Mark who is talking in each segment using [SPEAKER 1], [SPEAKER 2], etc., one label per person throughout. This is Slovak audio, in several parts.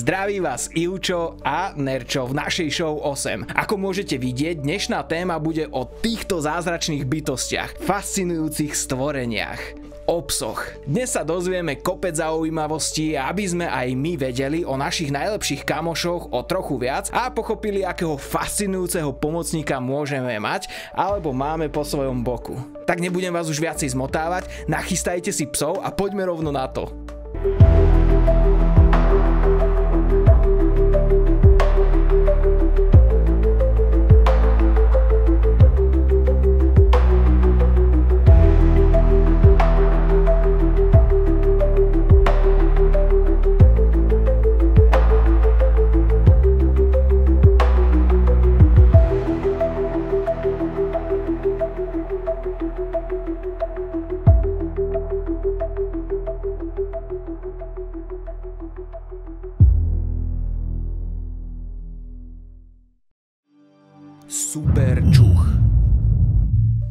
[SPEAKER 1] Zdraví vás Ivčo a Nerčo v našej show 8. Ako môžete vidieť, dnešná téma bude o týchto zázračných bytostiach, fascinujúcich stvoreniach, o psoch. Dnes sa dozvieme kopec zaujímavostí, aby sme aj my vedeli o našich najlepších kamošoch o trochu viac a pochopili, akého fascinujúceho pomocníka môžeme mať alebo máme po svojom boku. Tak nebudem vás už viacej zmotávať, nachystajte si psov a poďme rovno na to. Super čuch.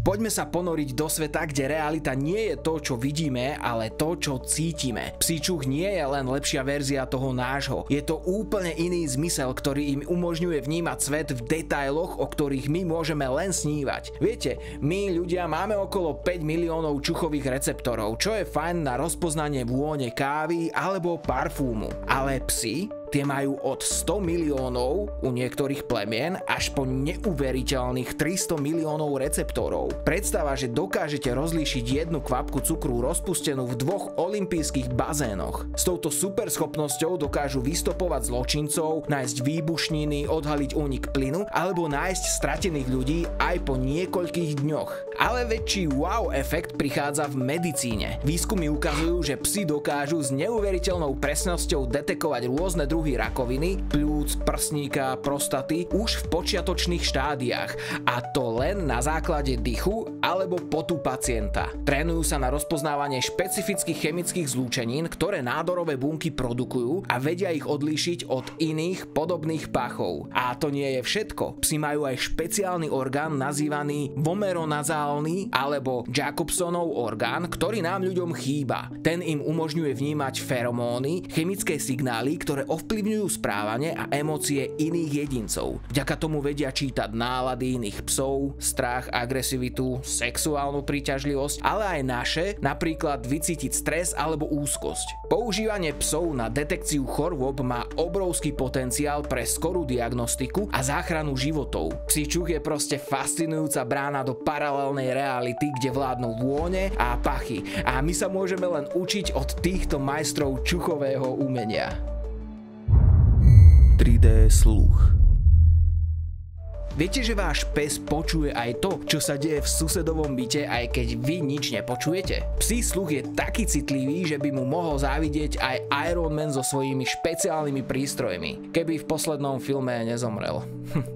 [SPEAKER 1] Poďme sa ponoriť do sveta, kde realita nie je to, čo vidíme, ale to, čo cítime. Psí čuch nie je len lepšia verzia toho nášho. Je to úplne iný zmysel, ktorý im umožňuje vnímať svet v detailoch, o ktorých my môžeme len snívať. Viete, my ľudia máme okolo 5 miliónov čuchových receptorov, čo je fajn na rozpoznanie vône kávy alebo parfúmu. Ale psi? Tie majú od 100 miliónov u niektorých plemien až po neuveriteľných 300 miliónov receptorov. Predstava, že dokážete rozlíšiť jednu kvapku cukru rozpustenú v 2 olympijských bazénoch. S touto super schopnosťou dokážu vystopovať zločincov, nájsť výbušniny, odhaliť únik plynu alebo nájsť stratených ľudí aj po niekoľkých dňoch. Ale väčší wow efekt prichádza v medicíne. Výskumy ukazujú, že psi dokážu s neuveriteľnou presnosťou detekovať rôzne druhy rakoviny, pľúc, prsníka, prostaty už v počiatočných štádiách, a to len na základe dychu alebo potu pacienta. Trénujú sa na rozpoznávanie špecifických chemických zlúčenín, ktoré nádorové bunky produkujú a vedia ich odlíšiť od iných podobných pachov. A to nie je všetko. Psi majú aj špeciálny orgán nazývaný vomeronazálny alebo Jacobsonov orgán, ktorý nám ľuďom chýba. Ten im umožňuje vnímať feromóny, chemické signály, ktoré ovplyvňujú správanie a emócie iných jedincov. Vďaka tomu vedia čítať nálady iných psov, strach, agresivitu, sexuálnu príťažlivosť, ale aj naše, napríklad vycítiť stres alebo úzkosť. Používanie psov na detekciu chorôb má obrovský potenciál pre skorú diagnostiku a záchranu životov. Psí čuch je proste fascinujúca brána do paralelnej reality, kde vládnu vône a pachy. A my sa môžeme len učiť od týchto majstrov čuchového umenia. 3D sluch. Viete, že váš pes počuje aj to, čo sa deje v susedovom byte, aj keď vy nič nepočujete? Psí sluch je taký citlivý, že by mu mohol závidieť aj Iron Man so svojimi špeciálnymi prístrojmi, keby v poslednom filme nezomrel.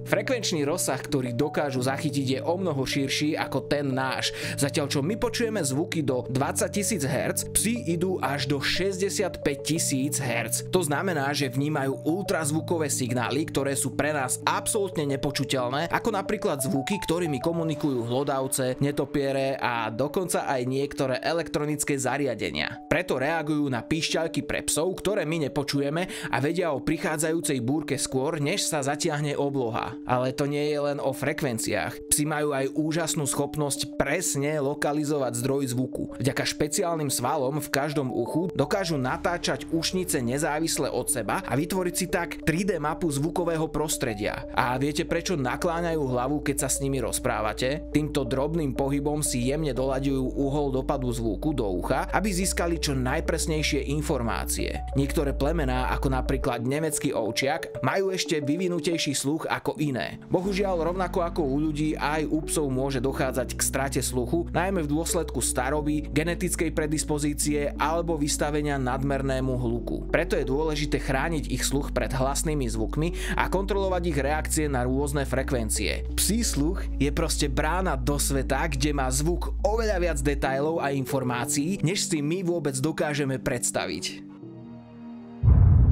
[SPEAKER 1] Frekvenčný rozsah, ktorý dokážu zachytiť, je omnoho širší ako ten náš. Zatiaľ čo my počujeme zvuky do 20 000 Hz, psi idú až do 65 000 Hz. To znamená, že vnímajú ultrazvukové signály, ktoré sú pre nás absolútne nepočuteľné, ako napríklad zvuky, ktorými komunikujú hlodavce, netopiere a dokonca aj niektoré elektronické zariadenia. Preto reagujú na píšťalky pre psov, ktoré my nepočujeme, a vedia o prichádzajúcej búrke skôr, než sa zatiahne obloha. Ale to nie je len o frekvenciách. Psi majú aj úžasnú schopnosť presne lokalizovať zdroj zvuku. Vďaka špeciálnym svalom v každom uchu dokážu natáčať ušnice nezávisle od seba a vytvoriť si tak 3D mapu zvukového prostredia. A viete, prečo nakláňajú hlavu, keď sa s nimi rozprávate? Týmto drobným pohybom si jemne doľaďujú uhol dopadu zvuku do ucha, aby získali čo najpresnejšie informácie. Niektoré plemená, ako napríklad nemecký ovčiak, majú ešte vyvinutejší sluch ako iné. Bohužiaľ, rovnako ako u ľudí, aj u psov môže dochádzať k strate sluchu, najmä v dôsledku staroby, genetickej predispozície alebo vystavenia nadmernému hluku. Preto je dôležité chrániť ich sluch pred hlasnými zvukmi a kontrolovať ich reakcie na rôzne frekvencie. Psí sluch je proste brána do sveta, kde má zvuk oveľa viac detailov a informácií, než si my vôbec dokážeme predstaviť.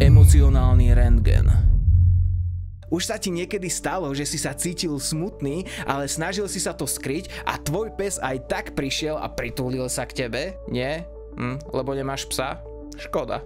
[SPEAKER 1] Emocionálny rentgen. Už sa ti niekedy stalo, že si sa cítil smutný, ale snažil si sa to skryť a tvoj pes aj tak prišiel a pritúlil sa k tebe? Nie? Lebo nemáš psa? Škoda.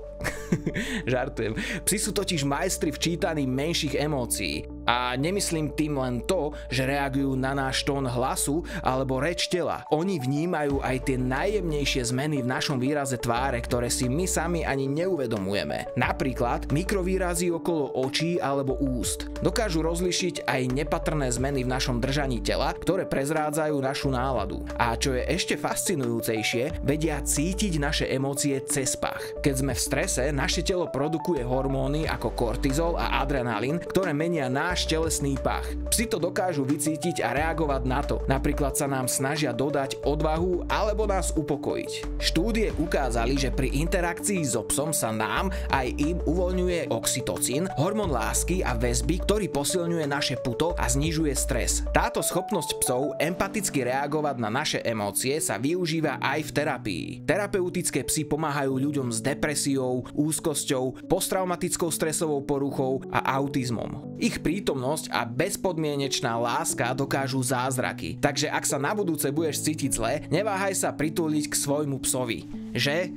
[SPEAKER 1] Žartujem. Psi sú totiž majstri v čítaní menších emócií. A nemyslím tým len to, že reagujú na náš tón hlasu alebo reč tela. Oni vnímajú aj tie najjemnejšie zmeny v našom výraze tváre, ktoré si my sami ani neuvedomujeme. Napríklad mikrovýrazy okolo očí alebo úst. Dokážu rozlišiť aj nepatrné zmeny v našom držaní tela, ktoré prezrádzajú našu náladu. A čo je ešte fascinujúcejšie, vedia cítiť naše emócie cez pach. Keď sme v strese, naše telo produkuje hormóny ako kortizol a adrenalín, ktoré menia náš telesný pach. Psi to dokážu vycítiť a reagovať na to. Napríklad sa nám snažia dodať odvahu alebo nás upokojiť. Štúdie ukázali, že pri interakcii so psom sa nám aj im uvoľňuje oxytocín, hormón lásky a väzby, ktorý posilňuje naše puto a znižuje stres. Táto schopnosť psov empaticky reagovať na naše emócie sa využíva aj v terapii. Terapeutické psy pomáhajú ľuďom s depresiou, úzkosťou, posttraumatickou stresovou poruchou a autizmom. Ich prítomnosť a bezpodmienečná láska dokážu zázraky. Takže ak sa na budúce budeš cítiť zle, neváhaj sa pritúliť k svojmu psovi. Že?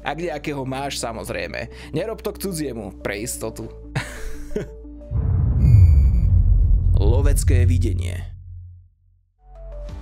[SPEAKER 1] Ak nejakého máš, samozrejme. Nerob to k cudziemu, pre istotu. Lovecké videnie.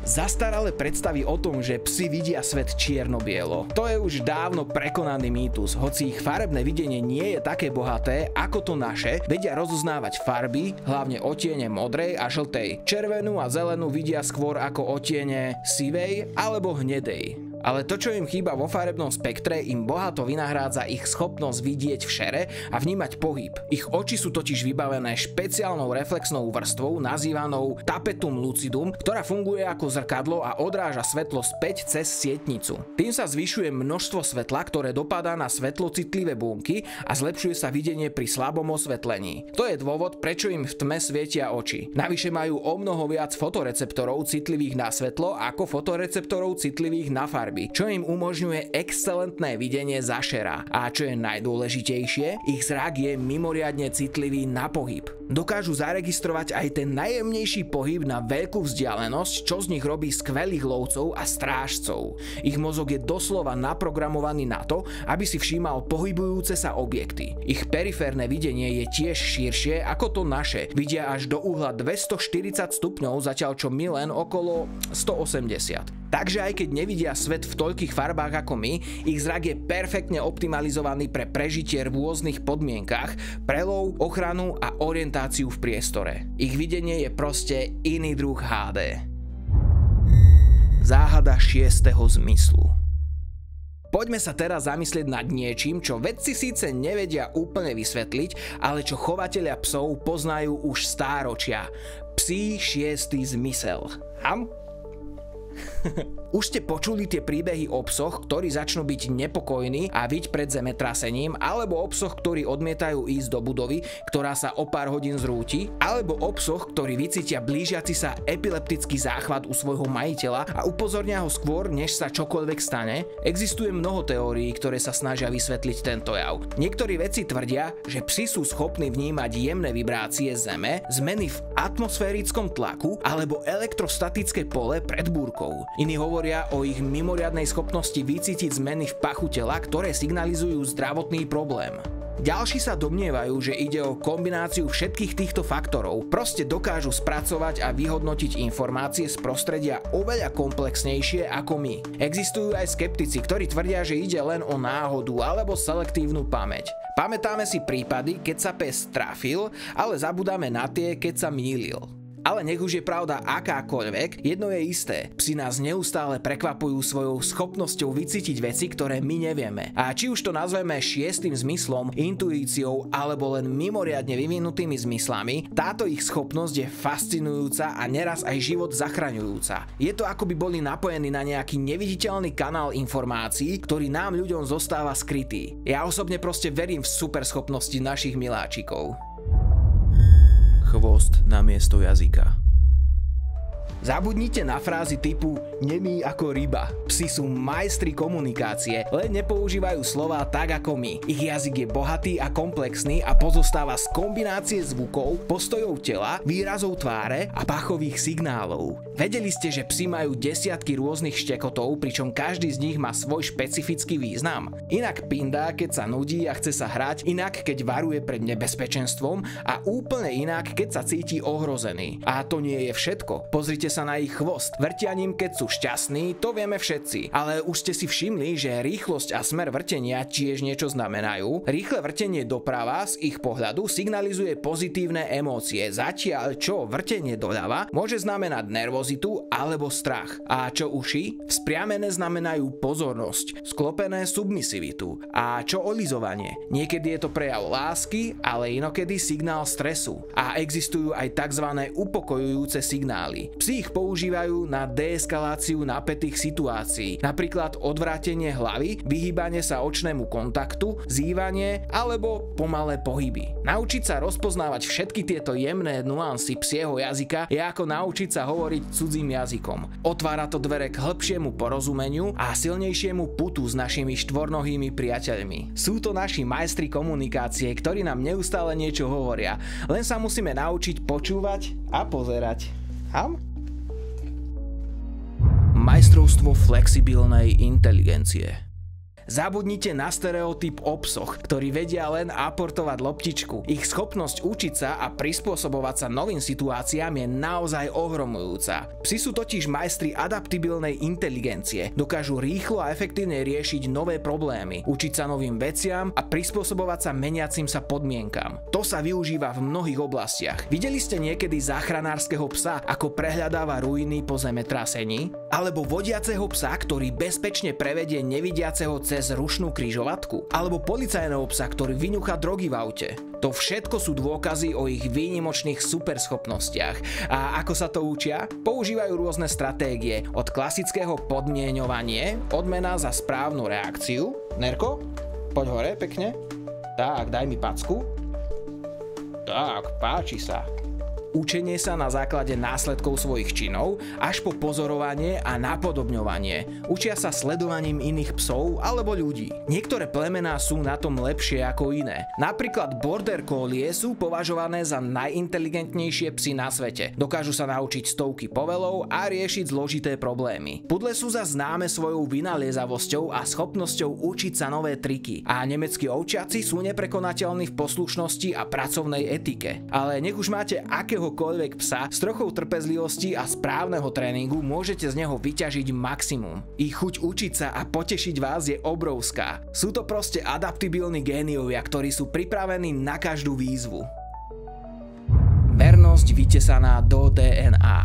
[SPEAKER 1] Zastaralé predstavy o tom, že psi vidia svet čierno-bielo. To je už dávno prekonaný mýtus, hoci ich farebné videnie nie je také bohaté ako to naše, vedia rozoznávať farby, hlavne odtiene modrej a žltej. Červenú a zelenú vidia skôr ako odtiene sivej alebo hnedej. Ale to, čo im chýba vo farebnom spektre, im bohato vynahrádza ich schopnosť vidieť v šere a vnímať pohyb. Ich oči sú totiž vybavené špeciálnou reflexnou vrstvou nazývanou tapetum lucidum, ktorá funguje ako zrkadlo a odráža svetlo späť cez sietnicu. Tým sa zvyšuje množstvo svetla, ktoré dopadá na svetlocitlivé bunky a zlepšuje sa videnie pri slabom osvetlení. To je dôvod, prečo im v tme svietia oči. Navyše majú omnoho viac fotoreceptorov citlivých na svetlo ako fotoreceptorov citlivých na farby, čo im umožňuje excelentné videnie za šera. A čo je najdôležitejšie, ich zrak je mimoriadne citlivý na pohyb. Dokážu zaregistrovať aj ten najjemnejší pohyb na veľkú vzdialenosť, čo z nich robí skvelých lovcov a strážcov. Ich mozog je doslova naprogramovaný na to, aby si všímal pohybujúce sa objekty. Ich periférne videnie je tiež širšie ako to naše. Vidia až do uhla 240 stupňov, zatiaľ čo my len okolo 180. Takže aj keď nevidia svet v toľkých farbách ako my, ich zrak je perfektne optimalizovaný pre prežitie v rôznych podmienkach, prelov, ochranu a orientáciu v priestore. Ich videnie je proste iný druh HD. Záhada šiesteho zmyslu. Poďme sa teraz zamyslieť nad niečím, čo vedci síce nevedia úplne vysvetliť, ale čo chovatelia psov poznajú už stáročia. Psí šiestý zmysel. Už ste počuli tie príbehy o psoch, ktorí začnú byť nepokojní a vyť pred zemetrasením, alebo o psoch, ktorí odmietajú ísť do budovy, ktorá sa o pár hodín zrúti, alebo o psoch, ktorí vycítia blížiaci sa epileptický záchvat u svojho majiteľa a upozornia ho skôr, než sa čokoľvek stane. Existuje mnoho teórií, ktoré sa snažia vysvetliť tento jav. Niektorí vedci tvrdia, že psi sú schopní vnímať jemné vibrácie zeme, zmeny v atmosférickom tlaku alebo elektrostatické pole pred búrkou. Iní hovoria o ich mimoriadnej schopnosti vycítiť zmeny v pachu tela, ktoré signalizujú zdravotný problém. Ďalší sa domnievajú, že ide o kombináciu všetkých týchto faktorov. Proste dokážu spracovať a vyhodnotiť informácie z prostredia oveľa komplexnejšie ako my. Existujú aj skeptici, ktorí tvrdia, že ide len o náhodu alebo selektívnu pamäť. Pamätáme si prípady, keď sa pes trafil, ale zabudáme na tie, keď sa mýlil. Ale nech už je pravda akákoľvek, jedno je isté, psi nás neustále prekvapujú svojou schopnosťou vycítiť veci, ktoré my nevieme. A či už to nazveme šiestým zmyslom, intuíciou alebo len mimoriadne vyvinutými zmyslami, táto ich schopnosť je fascinujúca a neraz aj život zachraňujúca. Je to ako by boli napojení na nejaký neviditeľný kanál informácií, ktorý nám ľuďom zostáva skrytý. Ja osobne proste verím v superschopnosti našich miláčikov. Chvost namiesto jazyka. Zabudnite na frázy typu nemý ako ryba. Psi sú majstri komunikácie, len nepoužívajú slová tak ako my. Ich jazyk je bohatý a komplexný a pozostáva z kombinácie zvukov, postojov tela, výrazov tváre a pachových signálov. Vedeli ste, že psi majú desiatky rôznych štekotov, pričom každý z nich má svoj špecifický význam? Inak pindá, keď sa nudí a chce sa hrať, inak keď varuje pred nebezpečenstvom a úplne inak, keď sa cíti ohrozený. A to nie je všetko. Pozrite sa na ich chvost. Vrtia ním, keď sú šťastní, to vieme všetci. Ale už ste si všimli, že rýchlosť a smer vrtenia tiež niečo znamenajú. Rýchle vrtenie doprava z ich pohľadu signalizuje pozitívne emócie, zatiaľ čo vrtenie doľava môže znamenať nervozitu alebo strach. A čo uši? Vzpriamené znamenajú pozornosť, sklopené submisivitu. A čo olizovanie? Niekedy je to prejav lásky, ale inokedy signál stresu. A existujú aj tzv. Upokojujúce signály. Psi ich používajú na deeskaláciu napätých situácií, napríklad odvrátenie hlavy, vyhýbanie sa očnému kontaktu, zývanie alebo pomalé pohyby. Naučiť sa rozpoznávať všetky tieto jemné nuancy psieho jazyka je ako naučiť sa hovoriť cudzím jazykom. Otvára to dvere k hĺbšiemu porozumeniu a silnejšiemu putu s našimi štvornohými priateľmi. Sú to naši majstri komunikácie, ktorí nám neustále niečo hovoria, len sa musíme naučiť počúvať a pozerať. Majstrovstvo flexibilnej inteligencie. Zabudnite na stereotyp o psoch, ktorí vedia len aportovať loptičku. Ich schopnosť učiť sa a prispôsobovať sa novým situáciám je naozaj ohromujúca. Psi sú totiž majstri adaptibilnej inteligencie, dokážu rýchlo a efektívne riešiť nové problémy, učiť sa novým veciam a prispôsobovať sa meniacim sa podmienkam. To sa využíva v mnohých oblastiach. Videli ste niekedy záchranárskeho psa, ako prehľadáva ruiny po zemetrasení? Alebo vodiaceho psa, ktorý bezpečne prevedie nevidiaceho cez rušnú križovatku? Alebo policajného psa, ktorý vyňuchá drogy v aute? To všetko sú dôkazy o ich výnimočných superschopnostiach. A ako sa to učia? Používajú rôzne stratégie, od klasického podmieňovanie, odmena za správnu reakciu. Nerko, poď hore, pekne. Tak, daj mi packu. Tak, páči sa. Učenie sa na základe následkov svojich činov až po pozorovanie a napodobňovanie. Učia sa sledovaním iných psov alebo ľudí. Niektoré plemená sú na tom lepšie ako iné. Napríklad border collie sú považované za najinteligentnejšie psy na svete. Dokážu sa naučiť stovky povelov a riešiť zložité problémy. Pudle sú za známe svojou vynaliezavosťou a schopnosťou učiť sa nové triky. A nemeckí ovčiaci sú neprekonateľní v poslušnosti a pracovnej etike. Ale nech už máte akéhokoľvek psa, s trochou trpezlivosti a správneho tréningu môžete z neho vyťažiť maximum. Ich chuť učiť sa a potešiť vás je obrovská. Sú to proste adaptibilní géniovia, ktorí sú pripravení na každú výzvu. Vernosť vytesaná do DNA.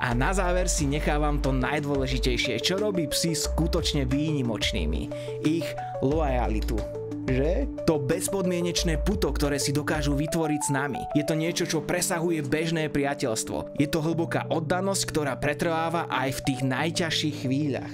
[SPEAKER 1] A na záver si nechávam to najdôležitejšie, čo robí psi skutočne výnimočnými. Ich loajalitu. Že? To bezpodmienečné puto, ktoré si dokážu vytvoriť s nami. Je to niečo, čo presahuje bežné priateľstvo. Je to hlboká oddanosť, ktorá pretrváva aj v tých najťažších chvíľach.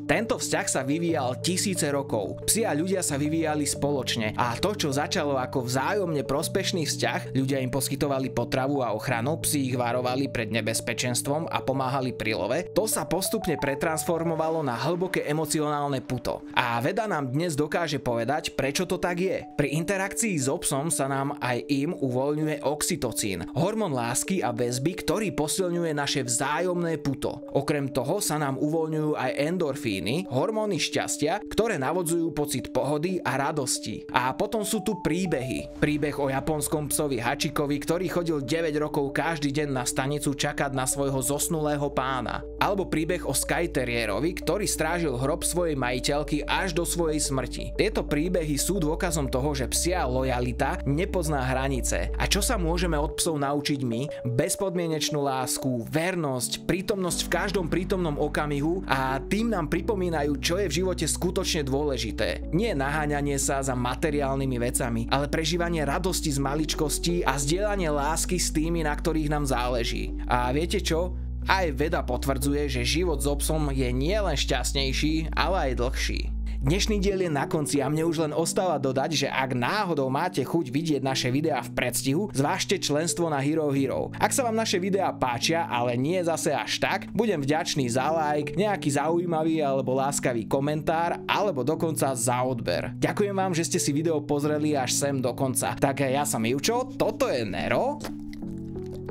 [SPEAKER 1] Tento vzťah sa vyvíjal tisíce rokov. Psi a ľudia sa vyvíjali spoločne a to, čo začalo ako vzájomne prospešný vzťah, ľudia im poskytovali potravu a ochranu, psi ich varovali pred nebezpečenstvom a pomáhali pri love, to sa postupne pretransformovalo na hlboké emocionálne puto. A veda nám dnes dokáže povedať, prečo to tak je. Pri interakcii s psom sa nám aj im uvoľňuje oxytocín, hormón lásky a väzby, ktorý posilňuje naše vzájomné puto. Okrem toho sa nám uvoľňujú aj endorfíny, hormóny šťastia, ktoré navodzujú pocit pohody a radosti. A potom sú tu príbehy. Príbeh o japonskom psovi Hachikovi, ktorý chodil 9 rokov každý deň na stanicu čakať na svojho zosnulého pána. Alebo príbeh o Skye Terrierovi, ktorý strážil hrob svojej majiteľky až do svojej smrti. Tieto príbehy sú dôkazom toho, že psia lojalita nepozná hranice. A čo sa môžeme od psov naučiť my? Bezpodmienečnú lásku, vernosť, prítomnosť v každom prítomnom okamihu a tým nám pripomínajú, čo je v živote skutočne dôležité. Nie naháňanie sa za materiálnymi vecami, ale prežívanie radosti z maličkosti a zdieľanie lásky s tými, na ktorých nám záleží. A viete čo? Aj veda potvrdzuje, že život s psom je nielen šťastnejší, ale aj dlhší. Dnešný diel je na konci a mne už len ostáva dodať, že ak náhodou máte chuť vidieť naše videá v predstihu, zvážte členstvo na Hero Hero. Ak sa vám naše videá páčia, ale nie zase až tak, budem vďačný za like, nejaký zaujímavý alebo láskavý komentár, alebo dokonca za odber. Ďakujem vám, že ste si video pozreli až sem do konca. Tak ja som Ivčo, toto je Nero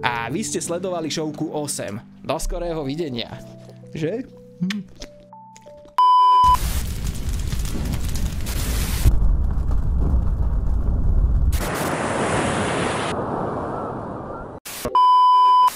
[SPEAKER 1] a vy ste sledovali šovku 8. Do skorého videnia. Že?